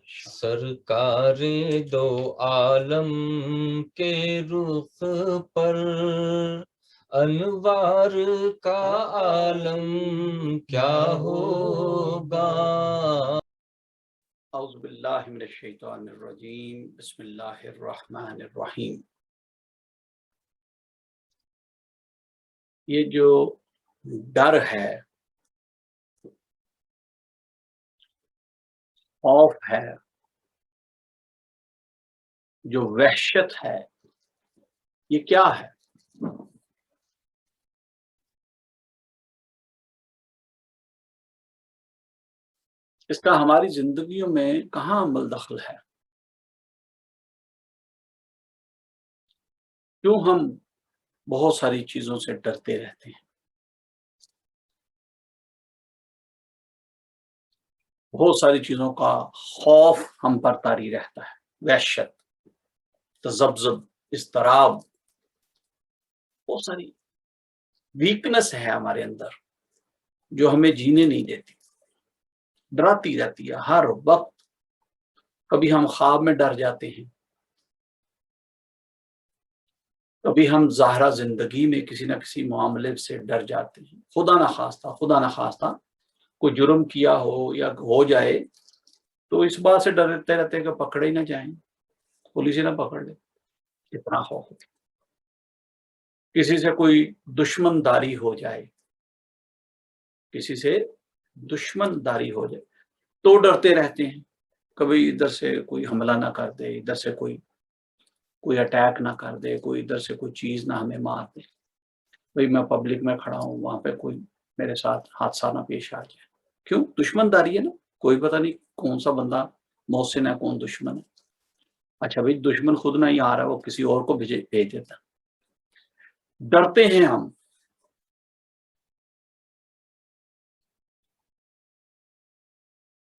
سرکار دو عالم کے رخ پر انوار کا عالم کیا ہوگا۔ اعوذ باللہ من الشیطان الرجیم، بسم اللہ الرحمن الرحیم۔ یہ جو ڈر ہے، خوف ہے، جو وحشت ہے، یہ کیا ہے؟ اس کا ہماری زندگیوں میں کہاں عمل دخل ہے؟ کیوں ہم بہت ساری چیزوں سے ڈرتے رہتے ہیں؟ بہت ساری چیزوں کا خوف ہم پر طاری رہتا ہے، وحشت، تذبذب، اضطراب، بہت ساری ویکنس ہے ہمارے اندر جو ہمیں جینے نہیں دیتی، ڈراتی رہتی ہے ہر وقت۔ کبھی ہم خواب میں ڈر جاتے ہیں، کبھی ہم ظاہرہ زندگی میں کسی نہ کسی معاملے سے ڈر جاتے ہیں۔ خدا نہ خواستہ کوئی جرم کیا ہو یا ہو جائے تو اس بات سے ڈرتے رہتے ہیں کہ پکڑے ہی نہ جائیں، پولیس ہی نہ پکڑ لے، اتنا خوف ہوتا ہے۔ کسی سے کوئی دشمن داری ہو جائے، تو ڈرتے رہتے ہیں، کبھی ادھر سے کوئی حملہ نہ کر دے، ادھر سے کوئی اٹیک نہ کر دے، کوئی ادھر سے کوئی چیز نہ ہمیں مار دے، بھئی میں پبلک میں کھڑا ہوں، وہاں پہ کوئی میرے ساتھ حادثہ نہ پیش آ جائے۔ کیوں؟ دشمن داری ہے نا، کوئی پتہ نہیں کون سا بندہ محسن ہے، کون دشمن ہے۔ اچھا بھئی، دشمن خود نہیں آ رہا، وہ کسی اور کو بھیج دیتا۔ ڈرتے ہیں ہم،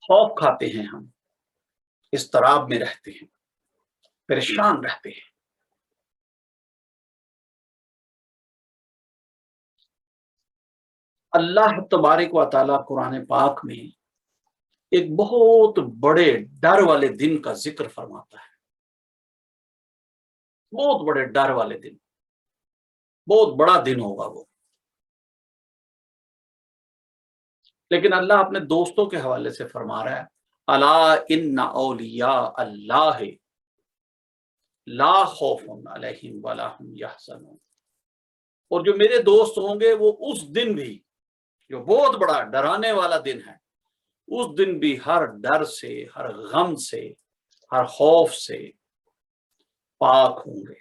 خوف کھاتے ہیں ہم، اضطراب میں رہتے ہیں، پریشان رہتے ہیں۔ اللہ تبارک و تعالیٰ قرآن پاک میں ایک بہت بڑے ڈر والے دن کا ذکر فرماتا ہے، بہت بڑے ڈر والے دن، بہت بڑا دن ہوگا وہ۔ لیکن اللہ اپنے دوستوں کے حوالے سے فرما رہا ہے، الا ان اولیاء اللہ لا خوف علیہم ولا هم یحزنون۔ اور جو میرے دوست ہوں گے وہ اس دن بھی، جو بہت بڑا ڈرانے والا دن ہے، اس دن بھی ہر ڈر سے، ہر غم سے، ہر خوف سے پاک ہوں گے۔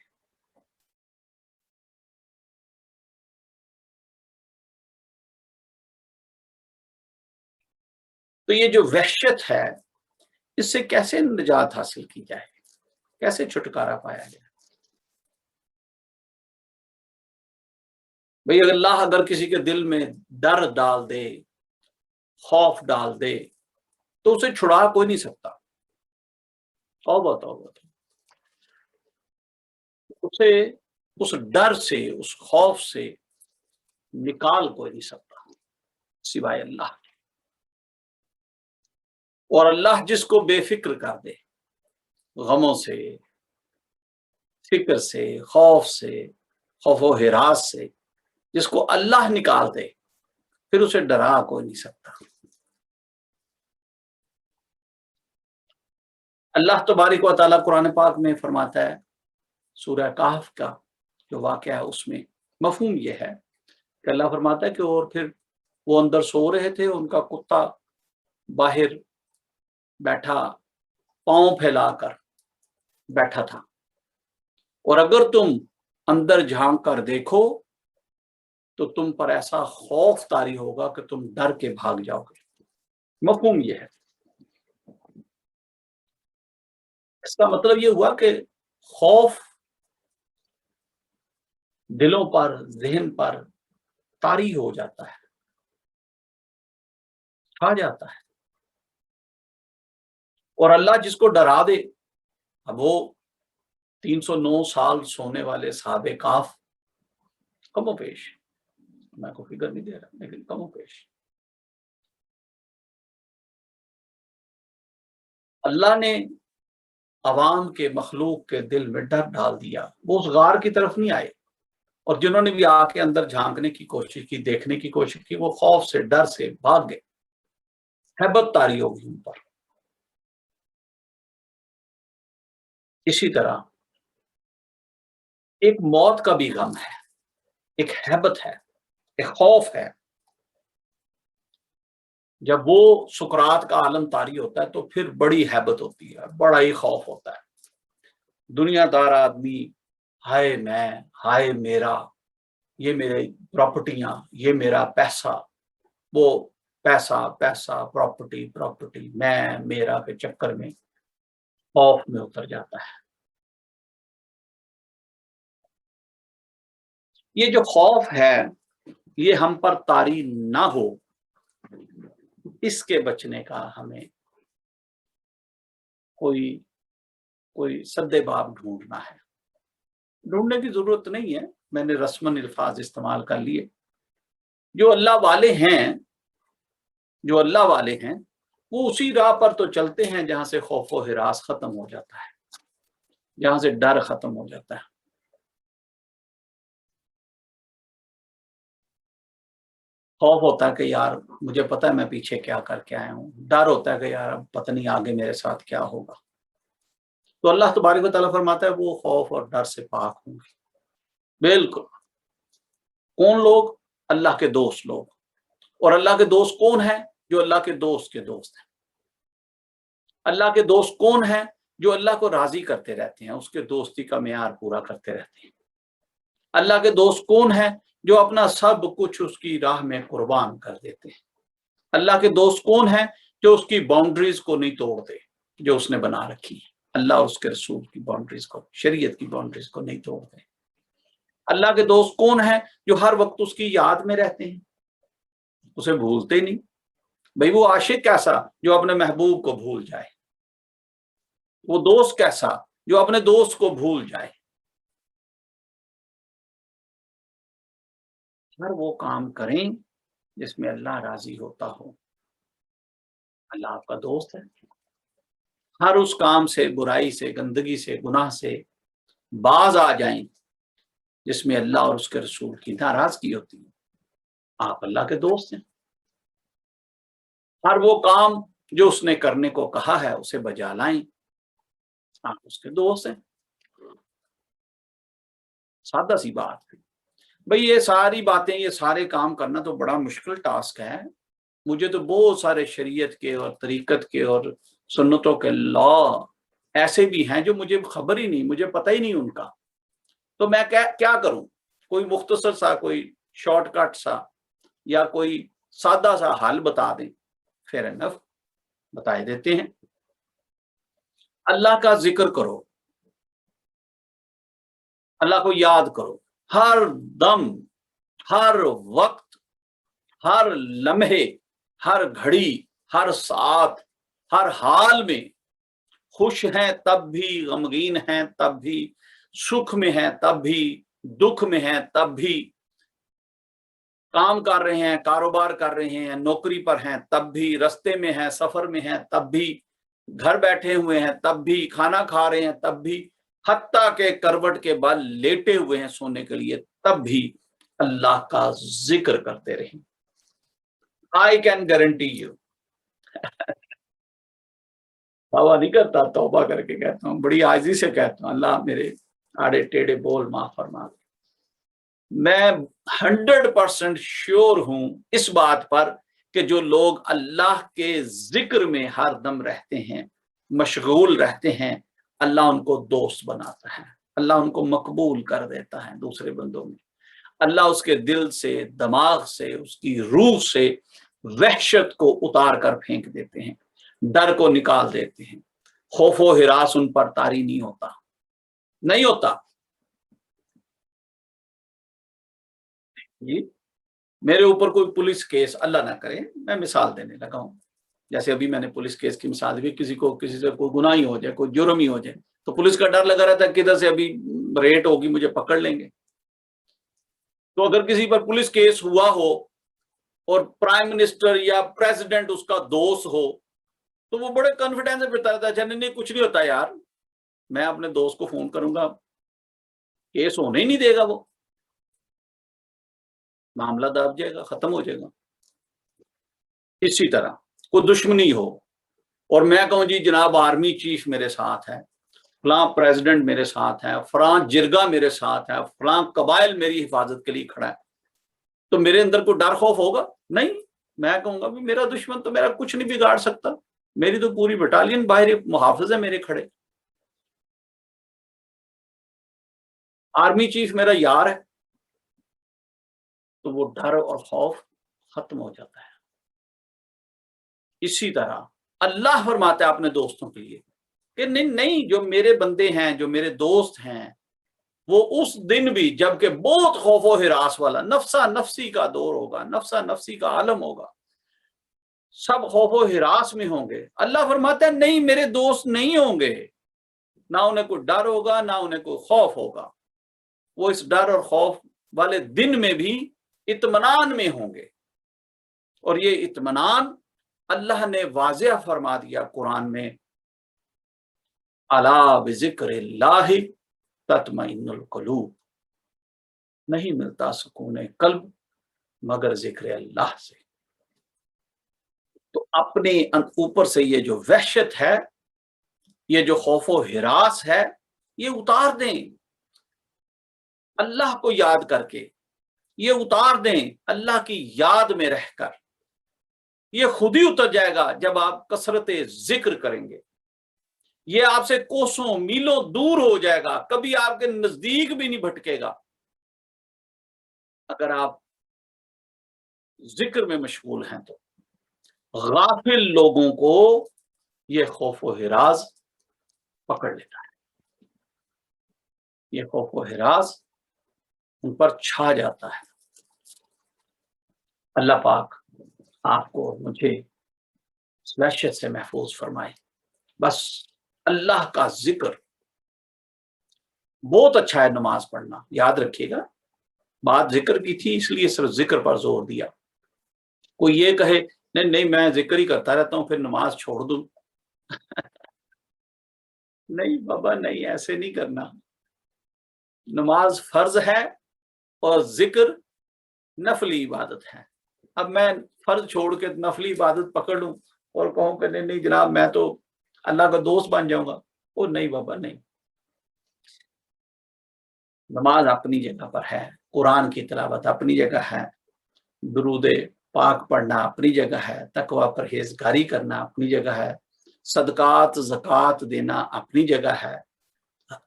تو یہ جو وحشت ہے، اس سے کیسے نجات حاصل کی جائے، کیسے چھٹکارا پایا جائے؟ بھئی اللہ اگر کسی کے دل میں ڈر ڈال دے، خوف ڈال دے، تو اسے چھڑا کوئی نہیں سکتا۔ توبہ توبہ، اسے اس ڈر سے، اس خوف سے نکال کوئی نہیں سکتا سوائے اللہ۔ اور اللہ جس کو بے فکر کر دے، غموں سے، فکر سے، خوف و ہراس سے، جس کو اللہ نکال دے، پھر اسے ڈرا کوئی نہیں سکتا۔ اللہ تبارک و تعالیٰ قرآن پاک میں فرماتا ہے، سورہ کہف کا جو واقعہ ہے اس میں مفہوم یہ ہے کہ اللہ فرماتا ہے کہ اور پھر وہ اندر سو رہے تھے، ان کا کتا باہر بیٹھا، پاؤں پھیلا کر بیٹھا تھا، اور اگر تم اندر جھانک کر دیکھو تو تم پر ایسا خوف طاری ہوگا کہ تم ڈر کے بھاگ جاؤ گے۔ مفہوم یہ ہے، اس کا مطلب یہ ہوا کہ خوف دلوں پر، ذہن پر طاری ہو جاتا ہے، چھا جاتا ہے۔ اور اللہ جس کو ڈرا دے، اب وہ 309 سال سونے والے صحابہ کہف کم و بیش، میں کو فکر نہیں دے رہا لیکن کم و بیش اللہ نے عوام کے مخلوق کے دل میں ڈر ڈال دیا، وہ اس غار کی طرف نہیں آئے، اور جنہوں نے بھی آ کے اندر جھانکنے کی کوشش کی، دیکھنے کی کوشش کی، وہ خوف سے ڈر سے بھاگ گئے، ہیبت طاری ہوگی ان پر۔ اسی طرح ایک موت کا بھی غم ہے، ایک ہیبت ہے، ایک خوف ہے۔ جب وہ سکرات کا عالم طاری ہوتا ہے تو پھر بڑی ہیبت ہوتی ہے، بڑا ہی خوف ہوتا ہے۔ دنیا دار آدمی، ہائے میں، ہائے میرا، یہ میرے پراپرٹیاں، یہ میرا پیسہ، وہ پیسہ پیسہ، پراپرٹی پراپرٹی، میں میرا کے چکر میں خوف میں اتر جاتا ہے۔ یہ جو خوف ہے یہ ہم پر طاری نہ ہو، اس کے بچنے کا ہمیں کوئی سد باب ڈھونڈنا ہے۔ ڈھونڈنے کی ضرورت نہیں ہے، میں نے رسمن الفاظ استعمال کر لیے۔ جو اللہ والے ہیں، جو اللہ والے ہیں، وہ اسی راہ پر تو چلتے ہیں جہاں سے خوف و ہراس ختم ہو جاتا ہے، جہاں سے ڈر ختم ہو جاتا ہے۔ خوف ہوتا ہے کہ یار مجھے پتا ہے میں پیچھے کیا کر کے آیا ہوں، ڈر ہوتا ہے کہ یار اب پتہ نہیں آگے میرے ساتھ کیا ہوگا۔ تو اللہ تبارک و تعالیٰ فرماتا ہے وہ خوف اور ڈر سے پاک ہوں گے۔ بالکل۔ کون لوگ؟ اللہ کے دوست لوگ۔ اور اللہ کے دوست کون ہیں؟ جو اللہ کے دوست ہیں۔ اللہ کے دوست کون ہیں؟ جو اللہ کو راضی کرتے رہتے ہیں، اس کے دوستی کا معیار پورا کرتے رہتے ہیں۔ اللہ کے دوست کون ہیں؟ جو اپنا سب کچھ اس کی راہ میں قربان کر دیتے ہیں۔ اللہ کے دوست کون ہیں؟ جو اس کی باؤنڈریز کو نہیں توڑتے جو اس نے بنا رکھی ہے، اللہ اور اس کے رسول کی باؤنڈریز کو، شریعت کی باؤنڈریز کو نہیں توڑتے۔ اللہ کے دوست کون ہیں؟ جو ہر وقت اس کی یاد میں رہتے ہیں، اسے بھولتے نہیں۔ بھئی وہ عاشق کیسا جو اپنے محبوب کو بھول جائے، وہ دوست کیسا جو اپنے دوست کو بھول جائے۔ ہر وہ کام کریں جس میں اللہ راضی ہوتا ہو، اللہ آپ کا دوست ہے۔ ہر اس کام سے، برائی سے، گندگی سے، گناہ سے باز آ جائیں جس میں اللہ اور اس کے رسول کی ناراضگی ہوتی ہے، آپ اللہ کے دوست ہیں۔ ہر وہ کام جو اس نے کرنے کو کہا ہے اسے بجا لائیں، آپ اس کے دوست ہیں۔ سادہ سی بات ہے بھئی، یہ ساری باتیں، یہ سارے کام کرنا تو بڑا مشکل ٹاسک ہے۔ مجھے تو بہت سارے شریعت کے اور طریقت کے اور سنتوں کے لا ایسے بھی ہیں جو مجھے خبر ہی نہیں، مجھے پتہ ہی نہیں ان کا، تو میں کیا کروں؟ کوئی مختصر سا، کوئی شارٹ کٹ سا یا کوئی سادہ سا حل بتا دیں، فیر انف بتائے دیتے ہیں۔ اللہ کا ذکر کرو، اللہ کو یاد کرو، ہر دم، ہر وقت، ہر لمحے، ہر گھڑی، ہر ساتھ، ہر حال میں، خوش ہیں تب بھی، غمگین ہیں تب بھی، سکھ میں ہیں تب بھی، دکھ میں ہیں تب بھی، کام کر رہے ہیں، کاروبار کر رہے ہیں، نوکری پر ہیں تب بھی، رستے میں ہیں، سفر میں ہیں تب بھی، گھر بیٹھے ہوئے ہیں تب بھی، کھانا کھا رہے ہیں تب بھی، حتیٰ کہ کروٹ کے بل لیٹے ہوئے ہیں سونے کے لیے تب بھی اللہ کا ذکر کرتے رہیں۔ I can guarantee you توبہ نہیں کرتا، توبہ کر کے کہتا ہوں، بڑی عاجزی سے کہتا ہوں، اللہ میرے آڑے ٹیڑے بول معاف فرما دے۔ میں 100% شیور ہوں اس بات پر کہ جو لوگ اللہ کے ذکر میں ہر دم رہتے ہیں، مشغول رہتے ہیں، اللہ ان کو دوست بناتا ہے، اللہ ان کو مقبول کر دیتا ہے دوسرے بندوں میں۔ اللہ اس کے دل سے، دماغ سے، اس کی روح سے وحشت کو اتار کر پھینک دیتے ہیں، ڈر کو نکال دیتے ہیں، خوف و ہراس ان پر طاری نہیں ہوتا، نہیں ہوتا۔ جی میرے اوپر کوئی پولیس کیس، اللہ نہ کرے، میں مثال دینے لگا ہوں، جیسے ابھی میں نے پولیس کیس کی مثال دی، کسی سے کوئی گناہ ہی ہو جائے، کوئی جرم ہی ہو جائے تو پولیس کا ڈر لگا رہتا ہے کدھر سے ابھی ریٹ ہوگی، مجھے پکڑ لیں گے۔ تو اگر کسی پر پولیس کیس ہوا ہو اور پرائم منسٹر یا پریزیڈنٹ اس کا دوست ہو تو وہ بڑے کانفیڈینس سے بتاتا ہے، اچھا نہیں کچھ نہیں ہوتا یار، میں اپنے دوست کو فون کروں گا، کیس ہونے ہی نہیں دے گا، وہ معاملہ دب جائے گا، ختم ہو جائے گا۔ اسی طرح کوئی دشمنی ہو اور میں کہوں جی جناب آرمی چیف میرے ساتھ ہے، فلاں پریزیڈنٹ میرے ساتھ ہے، فلاں جرگہ میرے ساتھ ہے، فلاں قبائل میری حفاظت کے لیے کھڑا ہے، تو میرے اندر کوئی ڈر خوف ہوگا؟ نہیں، میں کہوں گا میرا دشمن تو میرا کچھ نہیں بگاڑ سکتا، میری تو پوری بٹالین باہر محافظ ہے میرے کھڑے، آرمی چیف میرا یار ہے، تو وہ ڈر اور خوف ختم ہو جاتا ہے۔ اسی طرح اللہ فرماتا ہے اپنے دوستوں کے لیے کہ نہیں جو میرے بندے ہیں، جو میرے دوست ہیں، وہ اس دن بھی جب کہ بہت خوف و ہراس والا نفسا نفسی کا دور ہوگا، نفسا نفسی کا عالم ہوگا، سب خوف و ہراس میں ہوں گے، اللہ فرماتا ہے نہیں میرے دوست نہیں ہوں گے، نہ انہیں کوئی ڈر ہوگا نہ انہیں کوئی خوف ہوگا، وہ اس ڈر اور خوف والے دن میں بھی اطمینان میں ہوں گے۔ اور یہ اطمینان اللہ نے واضح فرما دیا قرآن میں، الا بذکر اللہ تطمئن القلوب، نہیں ملتا سکون قلب مگر ذکر اللہ سے۔ تو اپنے اوپر سے یہ جو وحشت ہے، یہ جو خوف و ہراس ہے، یہ اتار دیں اللہ کو یاد کر کے، یہ اتار دیں اللہ کی یاد میں رہ کر، یہ خود ہی اتر جائے گا جب آپ کثرت ذکر کریں گے، یہ آپ سے کوسوں میلوں دور ہو جائے گا، کبھی آپ کے نزدیک بھی نہیں بھٹکے گا۔ اگر آپ ذکر میں مشغول ہیں تو غافل لوگوں کو یہ خوف و ہراس پکڑ لیتا ہے، یہ خوف و ہراس ان پر چھا جاتا ہے۔ اللہ پاک آپ کو اور مجھے اس وحشت سے محفوظ فرمائے۔ بس اللہ کا ذکر بہت اچھا ہے، نماز پڑھنا یاد رکھیے گا، بات ذکر کی تھی اس لیے صرف ذکر پر زور دیا۔ کوئی یہ کہے نہیں میں ذکر ہی کرتا رہتا ہوں پھر نماز چھوڑ دوں، نہیں بابا نہیں، ایسے نہیں کرنا، نماز فرض ہے اور ذکر نفلی عبادت ہے۔ اب میں فرض چھوڑ کے نفلی عبادت پکڑ لوں اور کہوں کہ نہیں جناب میں تو اللہ کا دوست بن جاؤں گا، وہ نہیں بابا نہیں، نماز اپنی جگہ پر ہے، قرآن کی تلاوت اپنی جگہ ہے، درود پاک پڑھنا اپنی جگہ ہے، تقوی پرہیزگاری کرنا اپنی جگہ ہے، صدقات زکوٰۃ دینا اپنی جگہ ہے،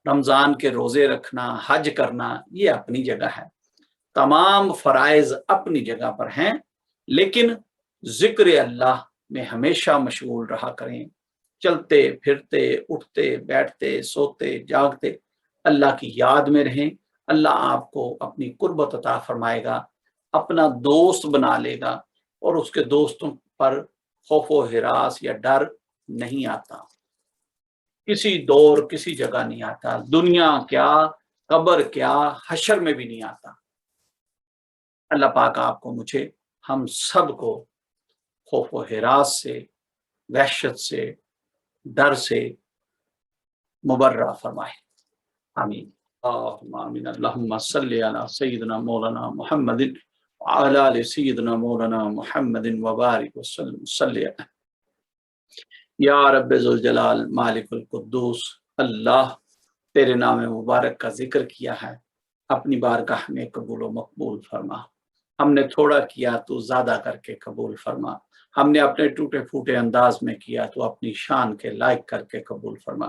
رمضان کے روزے رکھنا، حج کرنا یہ اپنی جگہ ہے، تمام فرائض اپنی جگہ پر ہیں، لیکن ذکر اللہ میں ہمیشہ مشغول رہا کریں، چلتے پھرتے اٹھتے بیٹھتے سوتے جاگتے اللہ کی یاد میں رہیں، اللہ آپ کو اپنی قربت عطا فرمائے گا، اپنا دوست بنا لے گا، اور اس کے دوستوں پر خوف و ہراس یا ڈر نہیں آتا، کسی دور کسی جگہ نہیں آتا، دنیا کیا قبر کیا حشر میں بھی نہیں آتا۔ اللہ پاک آپ کو مجھے ہم سب کو خوف و ہراس سے، وحشت سے، ڈر سے مبرہ فرمائے، آمین اللہم آمین۔ اللہم صلی علی سیدنا مولانا محمد وعلی آل سیدنا مولانا محمد وبارک وسلم صلی علیہ۔ یا رب ذوالجلال مالک القدوس، اللہ تیرے نام مبارک کا ذکر کیا ہے، اپنی بارگاہ میں قبول و مقبول فرما، ہم نے تھوڑا کیا تو زیادہ کر کے قبول فرما، ہم نے اپنے ٹوٹے پھوٹے انداز میں کیا تو اپنی شان کے لائق کر کے قبول فرما۔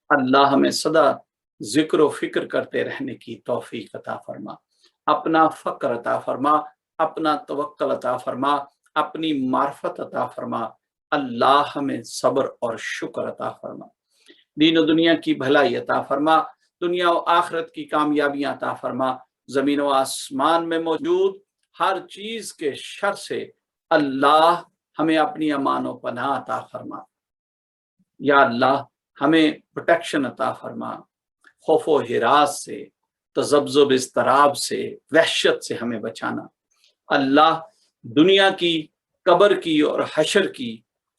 اللہ ہمیں سدا ذکر و فکر کرتے رہنے کی توفیق عطا فرما، اپنا فقر عطا فرما، اپنا توکل عطا فرما، اپنی معرفت عطا فرما، اللہ ہمیں صبر اور شکر عطا فرما، دین و دنیا کی بھلائی عطا فرما، دنیا و آخرت کی کامیابیاں عطا فرما، زمین و آسمان میں موجود ہر چیز کے شر سے اللہ ہمیں اپنی امان و پناہ عطا فرما، یا اللہ ہمیں پروٹیکشن عطا فرما، خوف و ہراس سے، تذبذب اضطراب سے، وحشت سے ہمیں بچانا، اللہ دنیا کی قبر کی اور حشر کی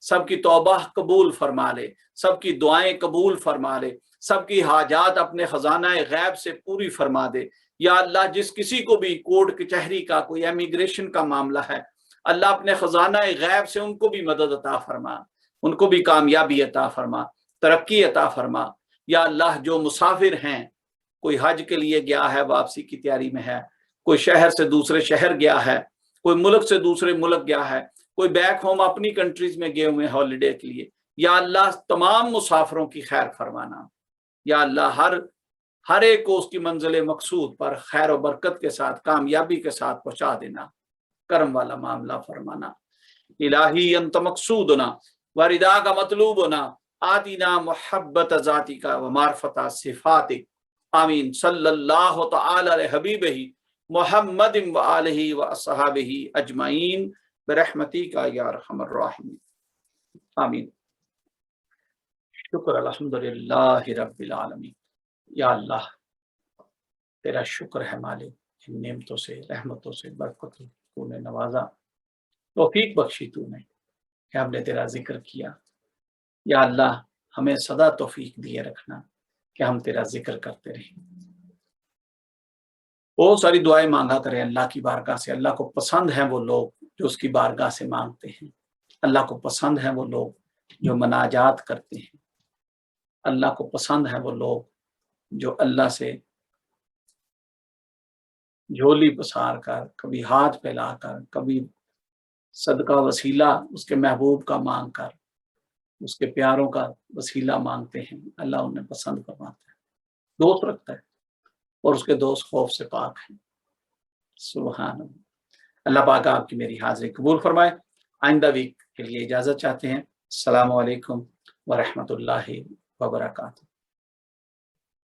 سب کی توبہ قبول فرما لے، سب کی دعائیں قبول فرما لے، سب کی حاجات اپنے خزانہ غیب سے پوری فرما دے۔ یا اللہ جس کسی کو بھی کورٹ کچہری کا کوئی امیگریشن کا معاملہ ہے، اللہ اپنے خزانہ غیب سے ان کو بھی مدد عطا فرما، ان کو بھی کامیابی عطا فرما، ترقی عطا فرما۔ یا اللہ جو مسافر ہیں، کوئی حج کے لیے گیا ہے، واپسی کی تیاری میں ہے، کوئی شہر سے دوسرے شہر گیا ہے، کوئی ملک سے دوسرے ملک گیا ہے، کوئی بیک ہوم اپنی کنٹریز میں گئے ہوئے ہالیڈے کے لیے، یا اللہ تمام مسافروں کی خیر فرمانا۔ یا اللہ ہر ایک کو اس کی منزل مقصود پر خیر و برکت کے ساتھ، کامیابی کے ساتھ پہنچا دینا، کرم والا معاملہ فرمانا۔ الہی انت مقصودنا وردا کا مطلوبنا، آتینا محبت ذاتی کا و معرفت صفاتک۔ آمین۔ صلی اللہ تعالی علی حبیبہ محمد و آلہ و اصحابہ اجمعین برحمتک یا ارحم الراحمین۔ آمین۔ شکر الحمدللہ رب العالمین۔ یا اللہ تیرا شکر ہے مالک، ان نعمتوں سے، رحمتوں سے، برکتوں تو نے نوازا، توفیق بخشی تو نے کہ ہم نے تیرا ذکر کیا۔ یا اللہ ہمیں سدا توفیق دیے رکھنا کہ ہم تیرا ذکر کرتے رہیں۔ بہت ساری دعائیں مانگا کریں اللہ کی بارگاہ سے۔ اللہ کو پسند ہیں وہ لوگ جو اس کی بارگاہ سے مانگتے ہیں۔ اللہ کو پسند ہیں وہ لوگ جو مناجات کرتے ہیں۔ اللہ کو پسند ہیں وہ لوگ جو اللہ سے جھولی پسار کر، کبھی ہاتھ پھیلا کر، کبھی صدقہ وسیلہ اس کے محبوب کا مانگ کر، اس کے پیاروں کا وسیلہ مانگتے ہیں۔ اللہ انہیں پسند فرماتا ہے، دوست رکھتا ہے، اور اس کے دوست خوف سے پاک ہیں۔ سبحان اللہ۔ اللہ پاک آپ کی میری حاضری قبول فرمائے۔ آئندہ ویک کے لیے اجازت چاہتے ہیں۔ السلام علیکم ورحمۃ اللہ وبرکاتہ۔